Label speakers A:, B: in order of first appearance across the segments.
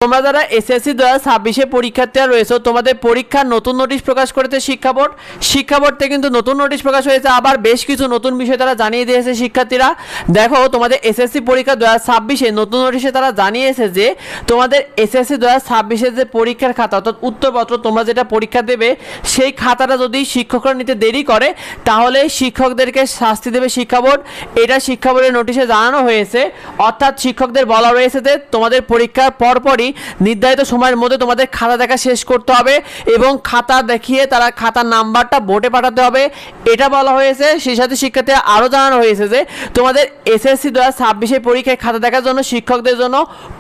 A: তোমরা যারা এসএসসি 2026 পরীক্ষার্থীরা রয়েছে তোমাদের পরীক্ষার নতুন নোটিশ প্রকাশ করেছে শিক্ষা বোর্ড থেকে কিন্তু নতুন নোটিশ প্রকাশ হয়েছে। আবার বেশ কিছু নতুন বিষয় তারা জানিয়ে দিয়েছে শিক্ষার্থীরা। দেখো তোমাদের এসএসসি পরীক্ষা 2026 নতুন নোটিশে তারা জানিয়েছে যে তোমাদের এসএসসি 2026 যে পরীক্ষার খাতা অর্থাৎ উত্তরপত্র তোমরা যেটা পরীক্ষা দেবে সেই খাতাটা যদি শিক্ষকরা নিতে দেরি করে তাহলে শিক্ষকদেরকে শাস্তি দেবে শিক্ষা বোর্ড। এটা শিক্ষা বোর্ডের নোটিশে জানানো হয়েছে। অর্থাৎ শিক্ষকদের বলা রয়েছে যে তোমাদের পরীক্ষার পরপরই নির্ধারিত সময়ের মধ্যে তোমাদের খাতা দেখা শেষ করতে হবে এবং খাতা দেখিয়ে তারা খাতার নাম্বারটা বোর্ডে পাঠাতে হবে, এটা বলা হয়েছে। সেই সাথে শিক্ষার্থীরা আরও জানানো হয়েছে যে তোমাদের এসএসসি 2026 পরীক্ষায় খাতা দেখার জন্য শিক্ষকদের জন্য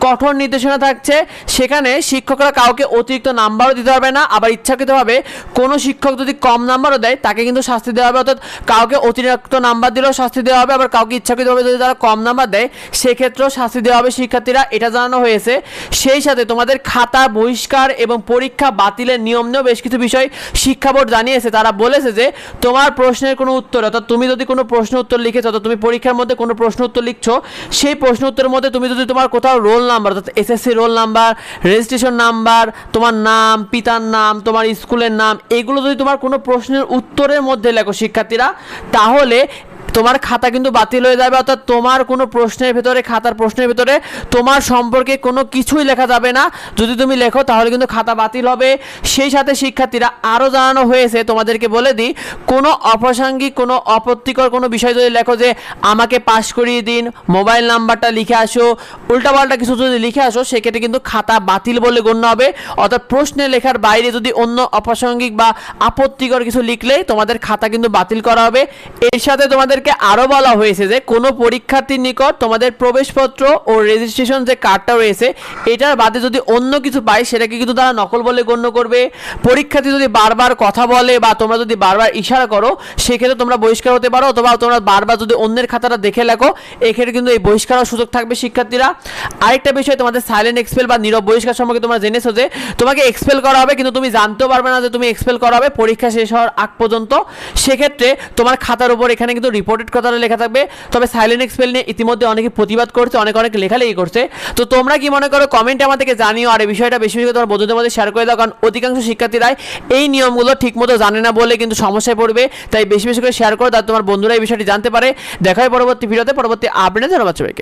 A: কঠোর নির্দেশনা থাকছে। সেখানে শিক্ষকরা কাউকে অতিরিক্ত নাম্বারও দিতে হবে না। আবার ইচ্ছাকৃতভাবে কোনো শিক্ষক যদি কম নাম্বারও দেয় তাকে কিন্তু শাস্তি দেওয়া হবে। অর্থাৎ কাউকে অতিরিক্ত নাম্বার দিলেও শাস্তি দেওয়া হবে, আবার কাউকে ইচ্ছাকৃতভাবে যদি তারা কম নাম্বার দেয় সেক্ষেত্রেও শাস্তি দেওয়া হবে শিক্ষার্থীরা, এটা জানানো হয়েছে। সেই সাথে তোমাদের খাতা বহিষ্কার এবং পরীক্ষা বাতিলের নিয়ম নিয়েও বেশ কিছু বিষয় শিক্ষা বোর্ড জানিয়েছে। তারা বলেছে যে তোমার প্রশ্নের কোনো উত্তর অর্থাৎ তুমি যদি কোনো প্রশ্ন উত্তর লিখেছো অর্থাৎ তুমি পরীক্ষার মধ্যে কোনো প্রশ্ন উত্তর লিখছো সেই প্রশ্ন উত্তরের মধ্যে তুমি যদি তোমার কোথাও রোল নাম্বার অর্থাৎ SSC roll number, registration number, তোমার নাম, পিতার নাম, তোমার স্কুলের নাম এগুলো যদি তোমার কোনো প্রশ্নের উত্তরের মধ্যে লেখো শিক্ষার্থীরা তাহলে তোমার খাতা কিন্তু বাতিল হয়ে যাবে। অর্থাৎ তোমার কোনো প্রশ্নের ভেতরে খাতার প্রশ্নের ভেতরে তোমার সম্পর্কে কোনো কিছুই লেখা যাবে না। যদি তুমি লেখো তাহলে কিন্তু খাতা বাতিল হবে। সেই সাথে শিক্ষার্থীরা আরও জানানো হয়েছে, তোমাদেরকে বলে দিই, কোনো অপ্রাসঙ্গিক কোনো আপত্তিকর কোনো বিষয় যদি লেখো যে আমাকে পাস করিয়ে দিন, মোবাইল নাম্বারটা লিখে আসো, উল্টাপাল্টা কিছু যদি লিখে আসো সেক্ষেত্রে কিন্তু খাতা বাতিল বলে গণ্য হবে। অর্থাৎ প্রশ্নে লেখার বাইরে যদি অন্য অপ্রাসঙ্গিক বা আপত্তিকর কিছু লিখলে তোমাদের খাতা কিন্তু বাতিল করা হবে। এর সাথে তোমাদের আরো বলা হয়েছে যে কোনো পরীক্ষার্থীর নিকট তোমাদের প্রবেশপত্র ও রেজিস্ট্রেশন যে কার্ডটা রয়েছে এটার বাদে যদি অন্য কিছু পায় সেটাকে কিন্তু তারা নকল বলে গণ্য করবে। পরীক্ষার্থী যদি বারবার কথা বলে বা তোমরা যদি বারবার ইশারা করো সেক্ষেত্রে তোমরা বহিষ্কার হতে পারো, অথবা তোমরা বারবার যদি অন্যের খাতাটা দেখে লেখো এক্ষেত্রে কিন্তু এই বহিষ্কারের সুযোগ থাকবে শিক্ষার্থীরা। আরেকটা বিষয়, তোমাদের সাইলেন্ট এক্সপেল বা নীরব বহিষ্কার সম্পর্কে তোমরা জেনেছো যে তোমাকে এক্সপেল করা হবে কিন্তু তুমি জানতেও পারবে না যে তুমি এক্সপেল করা হবে পরীক্ষা শেষ হওয়ার আগ পর্যন্ত। সেক্ষেত্রে তোমার খাতার উপর এখানে কিন্তু রিপোর্টেড কথাটা লেখা থাকবে। তবে সাইলেন্ট এক্সপেল নিয়ে ইতিমধ্যে অনেকে প্রতিবাদ করছে, অনেক লেখালেখি করছে। তো তোমরা কি মনে করো কমেন্টে আমাদেরকে জানিও। আর এই বিষয়টা বেশি বেশি তোমার বন্ধুদের মধ্যে শেয়ার করে দাও, কারণ অধিকাংশ শিক্ষার্থীরাই এই নিয়মগুলো ঠিকমতো জানে না বলে কিন্তু সমস্যায় পড়বে। তাই বেশি বেশি করে শেয়ার করো, তার তোমার বন্ধুরা এই বিষয়টি জানতে পারে। দেখা হয় পরবর্তী ভিডিওতে, পরবর্তী আপডেটে। ধন্যবাদ সবাইকে।